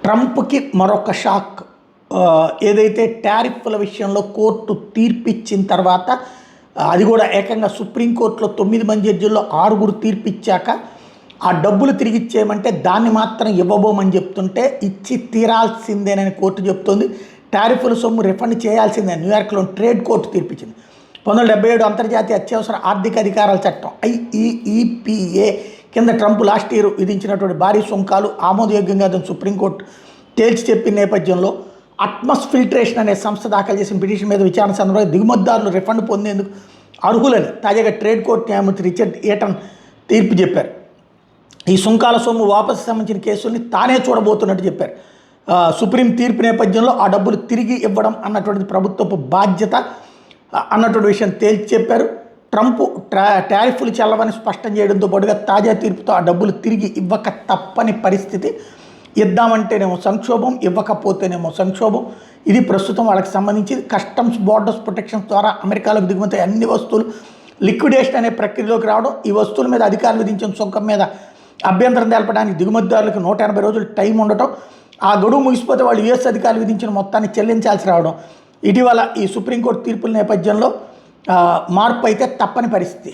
ట్రంప్కి మరొక షాక్. ఏదైతే టారిఫ్ల విషయంలో కోర్టు తీర్పిచ్చిన తర్వాత అది కూడా ఏకంగా సుప్రీంకోర్టులో 9 మంది జడ్జిల్లో 6 తీర్పిచ్చాక ఆ డబ్బులు తిరిగి ఇచ్చేయమంటే దాన్ని మాత్రం ఇవ్వబోమని చెప్తుంటే ఇచ్చి తీరాల్సిందేనని కోర్టు చెప్తోంది. టారిఫ్ల సొమ్ము రిఫండ్ చేయాల్సిందే న్యూయార్క్లో ట్రేడ్ కోర్టు తీర్పిచ్చింది. 1977 అంతర్జాతీయ అత్యవసర ఆర్థిక అధికారాల చట్టం IEEPA కింద ట్రంప్ లాస్ట్ ఇయర్ విధించినటువంటి భారీ సుంకాలు ఆమోదయోగ్యంగా దాన్ని సుప్రీంకోర్టు తేల్చి చెప్పిన నేపథ్యంలో అట్మస్ ఫిల్ట్రేషన్ అనే సంస్థ దాఖలు చేసిన పిటిషన్ మీద విచారణ సందర్భంగా దిగుమతిదారులు రిఫండ్ పొందేందుకు అర్హులని తాజాగా ట్రేడ్ కోర్టు న్యాయమూర్తి రిచర్డ్ ఈటన్ తీర్పు చెప్పారు. ఈ సుంకాల సొమ్ము వాపసు సంబంధించిన కేసుల్ని తానే చూడబోతున్నట్టు చెప్పారు. సుప్రీం తీర్పు నేపథ్యంలో ఆ డబ్బులు తిరిగి ఇవ్వడం అన్నటువంటిది ప్రభుత్వపు బాధ్యత అన్నటువంటి విషయం తేల్చి చెప్పారు. ట్రంప్ టారిఫ్లు చెల్లవని స్పష్టం చేయడంతో పాటుగా తాజా తీర్పుతో ఆ డబ్బులు తిరిగి ఇవ్వక తప్పని పరిస్థితి. ఇద్దామంటేనేమో సంక్షోభం, ఇవ్వకపోతేనేమో సంక్షోభం. ఇది ప్రస్తుతం వాళ్ళకి సంబంధించి కస్టమ్స్ బోర్డర్స్ ప్రొటెక్షన్ ద్వారా అమెరికాలోకి దిగుమతి అన్ని వస్తువులు లిక్విడేషన్ అనే ప్రక్రియలోకి రావడం, ఈ వస్తువుల మీద అధికారులు విధించిన సుంకం మీద అభ్యంతరం తెలపడానికి దిగుమతిదారులకు 180 రోజులు టైం ఉండటం, ఆ గడువు ముగిసిపోతే వాళ్ళు US అధికారులు విధించిన మొత్తాన్ని చెల్లించాల్సి రావడం, ఇటీవల ఈ సుప్రీంకోర్టు తీర్పుల నేపథ్యంలో మార్పు అయితే తప్పని పరిస్థితి.